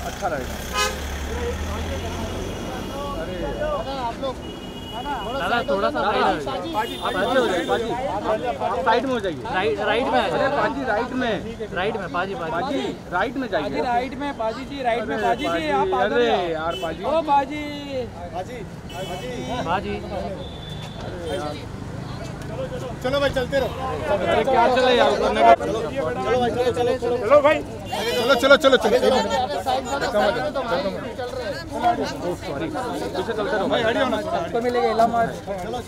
अच्छा रहेगा। अरे आप लोग दादा थोड़ा सा साइड में हो जाइए। राइट में। अरे पाजी राइट में पाजी राइट में जाइए। राइट में पाजी जी, राइट में पाजी जी। आप अरे यार पाजी, ओ पाजी चलो भाई चलते रहो। अरे क्या चले यार, करने का। चलो भाई चलो भाई चलो सॉरी पीछे चलते रहो भाई, हटियो ना, आपको मिलेगा इलाहाबाद। चलो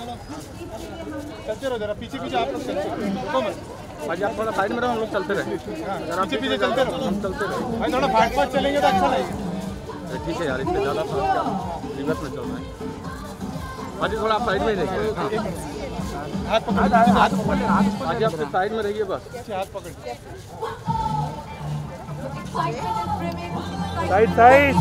चलते रहो जरा, पीछे आप लोग चलते रहो भाई, आप थोड़ा साइड में रहो, हम लोग चलते रहे। पीछे चलते रहो, हम चलते रहो भाई, थोड़ा फास्ट चलेंगे तो अच्छा लगेगा। ठीक है यार, इससे ज़्यादा फास्ट क्या रिवर्स में चल रहा है भाजी, थोड़ा आप साइड में ही देखिए। हाथ पकड़, हाथ आप साइड में रहिए बस, हाथ पकड़ साइड।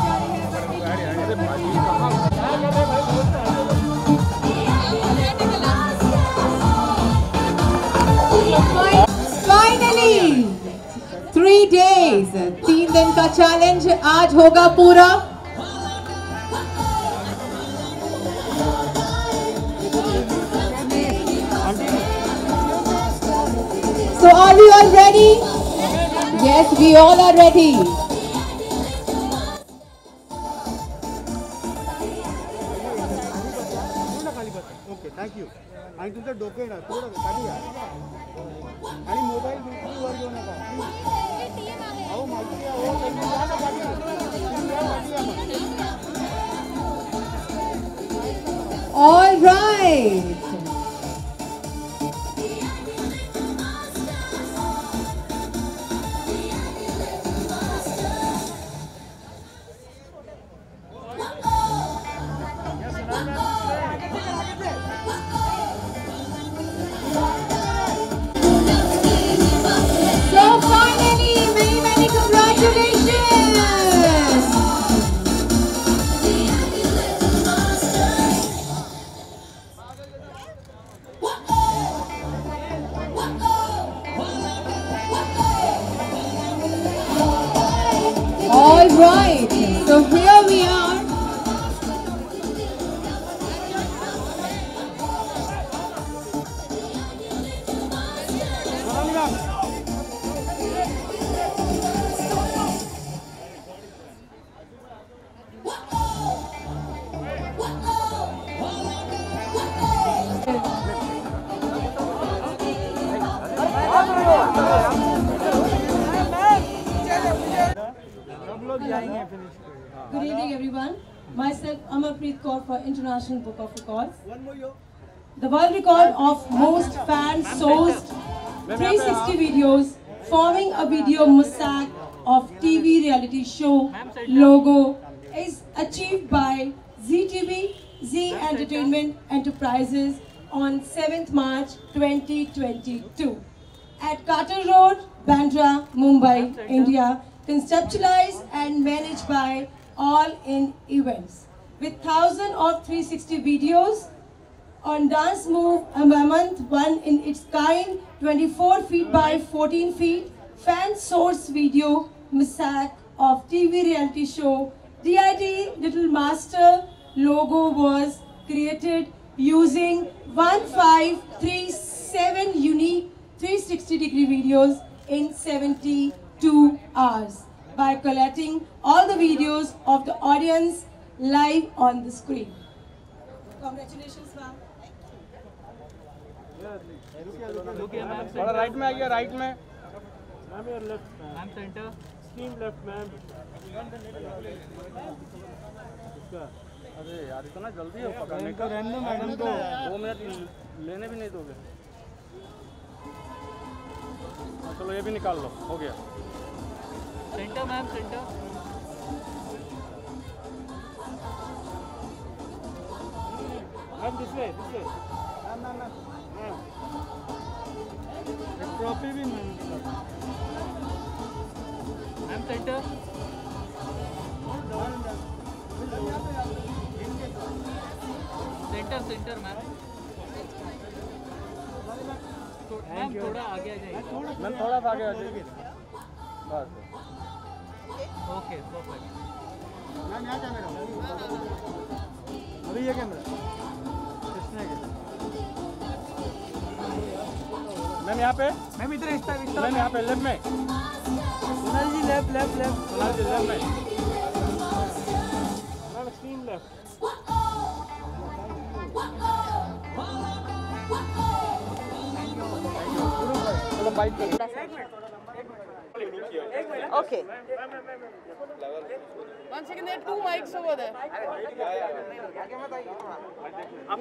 फाइनली 3 days 3 दिन का चैलेंज आज होगा पूरा। So are we all ready? Yes, we all are ready. Okay thank you. आणि तुमचं डोकं ना थोडं खाली या आणि मोबाईल बिलकुल वर घेऊ नका। अहो माहिती आहे, हो तुम्ही जा ना गाडी, All right. So finally, many congratulations. All right, so here we are. Good evening, everyone. Myself, Amarpreet Kaur for International Book of Records. The world record of most fan-sourced 360 videos forming a video mosaic of TV reality show logo is achieved by ZTV Z Entertainment Enterprises on 7th March 2022 at Carter Road, Bandra, Mumbai, India, conceptualized and managed by All In Events. With thousands of 360 videos on dance move, a mammoth one in its kind, 24 feet by 14 feet, fan-sourced video mosaic of TV reality show DID Little Master logo was created using 1537 unique 360-degree videos in 72 hours by collecting all the videos of the audience live on the screen. Congratulations, ma'am. थोड़ा right में आइए, right में ma'am your left ma'am centre screen left ma'am. अरे यार इतना जल्दी हो पकड़ने का, रहने मैडम को 2 मिनट लेने भी नहीं दोगे। चलो ये भी निकाल लो, हो गया। Centre ma'am centre. Ma'am this way ma'am trophy भी ma'am centre. Centre ma'am. Ma'am थोड़ा आगे आ जाइए। मैम थोड़ा सा आगे आ जाइए बस। Okay perfect. मैम यहाँ कैमरा, अभी ये कैमरा, मैम यहाँ पे, मैम इधर इस तरफ मैम यहाँ पे लेफ्ट में, सोनाली जी लेफ्ट लेफ्ट लेफ्ट सोनाली जी लेफ्ट में, मैम स्क्रीन लेफ्ट चलो बाइक पे। Okay. One second, there are two mics over there.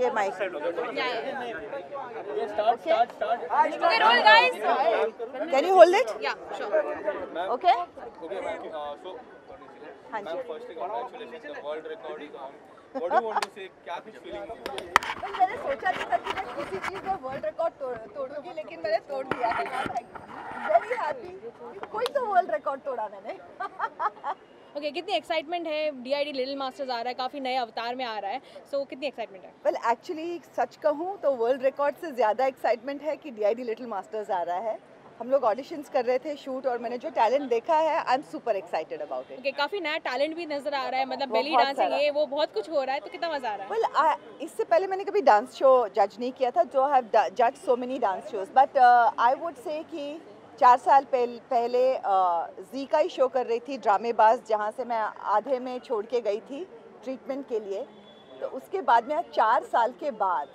ये mic. Start. Okay, roll, guys. Can you hold it? Yeah, sure. Okay. Okay, ma'am. So, हाँ जी. ma'am, firstly, congratulations. The world record is on. What do you want to say? क्या कुछ feeling? मैंने सोचा नहीं था कि मैं किसी चीज़ में वर्ल्ड रिकॉर्ड तोड़ूंगी, लेकिन मैंने तोड़ दिया है. Very happy. कोई तो वर्ल्ड रिकॉर्ड तोड़ा मैंने. ओके कितनी एक्साइटमेंट है DID लिटिल मास्टर्स आ रहा है काफ़ी नए अवतार में आ रहा है सो कितनी एक्साइटमेंट है वेल एक्चुअली सच कहूँ तो वर्ल्ड रिकॉर्ड से ज़्यादा एक्साइटमेंट है कि DID लिटिल मास्टर्स आ रहा है. हम लोग ऑडिशंस कर रहे थे शूट और मैंने जो टैलेंट देखा है I am super excited about it. Okay काफ़ी नया टैलेंट भी नजर आ रहा है मतलब बेली बहुत डांसिंग सारा. ये वो बहुत कुछ हो रहा है तो कितना मजा आ रहा है वेल इससे पहले मैंने कभी डांस शो जज नहीं किया था. जो हैव जज so many dance shows but I would say कि 4 साल पहले जी का ही शो कर रही थी ड्रामेबाज, जहाँ से मैं आधे में छोड़ के गई थी ट्रीटमेंट के लिए. तो उसके बाद में 4 साल के बाद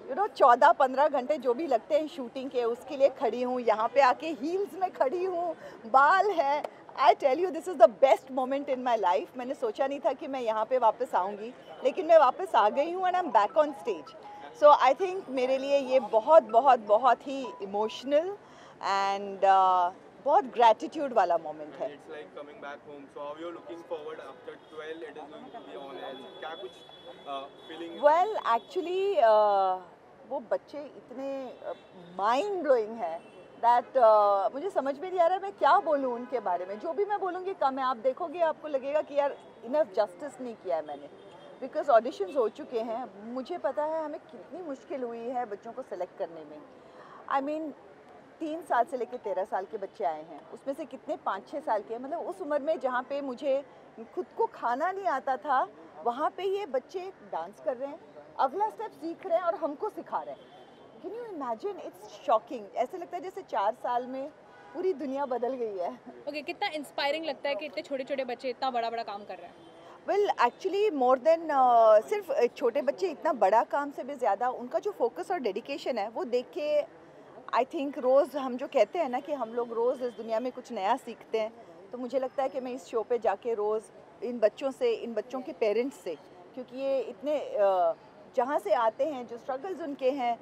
14-15 घंटे जो भी लगते हैं शूटिंग के, उसके लिए खड़ी हूँ यहाँ पे आके हील्स में खड़ी हूँ, बाल है. I tell you this is the best moment in my life. मैंने सोचा नहीं था कि मैं यहाँ पे वापस आऊँगी, लेकिन मैं वापस आ गई हूँ and I am back on stage. So I think मेरे लिए ये बहुत बहुत बहुत ही इमोशनल एंड बहुत ग्रैटिट्यूड वाला मोमेंट है. It's like coming back home. So how you're looking forward after 12? It is going to be on air. क्या कुछ feeling? वेल एक्चुअली वो बच्चे इतने माइंड ब्लोइंग है दैट मुझे समझ में नहीं आ रहा है मैं क्या बोलूँ उनके बारे में. जो भी मैं बोलूँगी कम है. आप देखोगे आपको लगेगा कि यार इनफ जस्टिस नहीं किया है मैंने, बिकॉज ऑडिशंस हो चुके हैं. मुझे पता है हमें कितनी मुश्किल हुई है बच्चों को सेलेक्ट करने में. आई मीन 3 साल से लेकर 13 साल के बच्चे आए हैं, उसमें से कितने 5-6 साल के, मतलब उस उम्र में जहाँ पे मुझे खुद को खाना नहीं आता था, वहाँ पे ये बच्चे डांस कर रहे हैं, अगला स्टेप सीख रहे हैं और हमको सिखा रहे हैं. Can you imagine? It's shocking. ऐसे लगता है जैसे 4 साल में पूरी दुनिया बदल गई है. ओके कितना इंस्पायरिंग लगता है कि इतने छोटे छोटे बच्चे इतना बड़ा बड़ा काम कर रहे हैं. वेल एक्चुअली मोर देन सिर्फ छोटे बच्चे इतना बड़ा काम से भी ज़्यादा उनका जो फोकस और डेडिकेशन है वो देख के आई थिंक रोज़ हम जो कहते हैं ना कि हम लोग रोज़ इस दुनिया में कुछ नया सीखते हैं, तो मुझे लगता है कि मैं इस शो पे जाके रोज़ इन बच्चों से, इन बच्चों के पेरेंट्स से, क्योंकि ये इतने जहाँ से आते हैं, जो स्ट्रगल्स उनके हैं,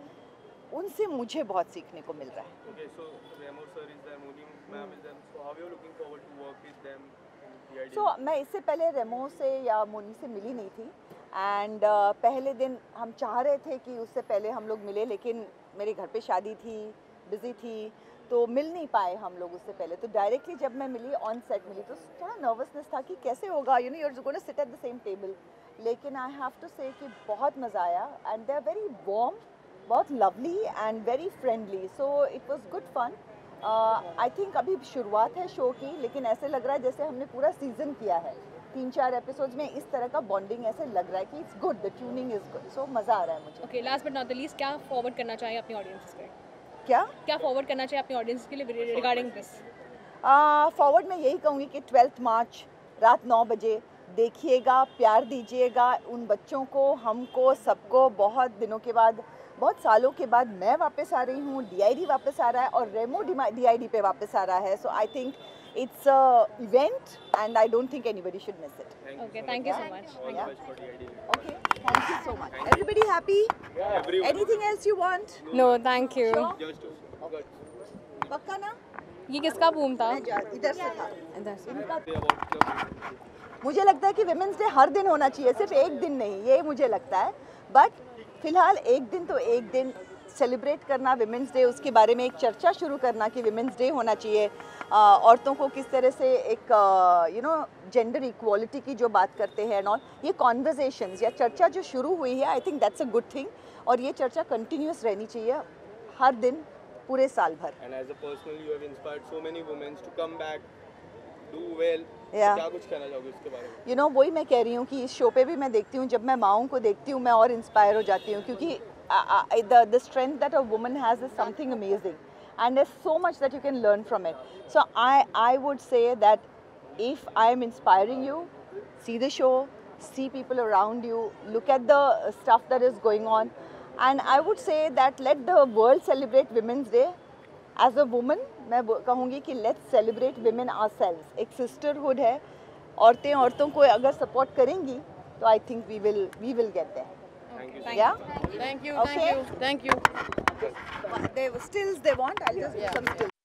उनसे मुझे बहुत सीखने को मिल रहा है. Okay, so Remo sir is there, Moni ma'am is there. So how you're looking forward to work with them in DID? So मैं इससे पहले रेमो से या मोनी से मिली नहीं थी एंड पहले दिन हम चाह रहे थे कि उससे पहले हम लोग मिले, लेकिन मेरे घर पे शादी थी, बिजी थी, तो मिल नहीं पाए हम लोग उससे पहले. तो डायरेक्टली जब मैं मिली, ऑन सेट मिली, तो थोड़ा नर्वसनेस था कि कैसे होगा, you know you are going to sit at the same table. लेकिन आई हैव टू से कि बहुत मज़ा आया and they are very warm, बहुत lovely and very friendly. So it was good fun. I think अभी शुरुआत है show की, लेकिन ऐसे लग रहा है जैसे हमने पूरा सीज़न किया है. 3-4 एपिसोड्स में इस तरह का बॉन्डिंग ऐसे लग रहा है कि it's good, the tuning is good. So मज़ा आ रहा है मुझे. Okay last but not the least क्या फॉरवर्ड करना चाहिए अपनी ऑडियंस पे क्या फॉरवर्ड करना चाहिए अपनी ऑडियंस के लिए रिगार्डिंग दिस. फॉरवर्ड मैं यही कहूँगी कि 12 मार्च रात 9 बजे देखिएगा, प्यार दीजिएगा उन बच्चों को, हमको, सबको. बहुत दिनों के बाद, बहुत सालों के बाद मैं वापस आ रही हूँ, DID वापस आ रहा है और रेमो DID पे वापस आ रहा है. So I think it's a event and I don't think anybody should miss it. Okay thank you so much. Yeah. Okay, thank you so much. Everybody happy? Everyone. Anything else you want? No thank you. Just good. पक्का ना? ये किसका boom था? इधर से था. इनका. Say about your मुझे लगता है कि विमेंस डे हर दिन होना चाहिए, सिर्फ एक दिन नहीं, ये मुझे लगता है. बट फिलहाल एक दिन तो एक दिन सेलिब्रेट करना विमेंस डे, उसके बारे में एक चर्चा शुरू करना कि विमेंस डे होना चाहिए. औरतों को किस तरह से एक जेंडर इक्वालिटी की जो बात करते हैं एंड ऑल, ये कॉन्वर्जेशंस या चर्चा जो शुरू हुई है, I think that's a good thing. और ये चर्चा कंटिन्यूस रहनी चाहिए हर दिन, पूरे साल भर. And as a personal, you have inspired so many women to come back, do well. या क्या कुछ कहना चाहोगे इसके बारे में? यू नो वही मैं कह रही हूँ कि इस शो पे भी मैं देखती हूँ, जब मैं माओं को देखती हूँ मैं और इंस्पायर हो जाती हूँ, क्योंकि the strength that a woman has is something amazing, and there's so much that you can learn from it. So I would say that if I am inspiring you, see the show, see people around you, look at the stuff that is going on, and I would say that let the world celebrate Women's Day. As a woman, मैं कहूँगी कि let's celebrate women ourselves. एक sisterhood है, औरतें औरतों को अगर support करेंगी, तो I think we will get there. Yeah. Thank you. Okay. Thank you. They stills they want. I'll just do some stills.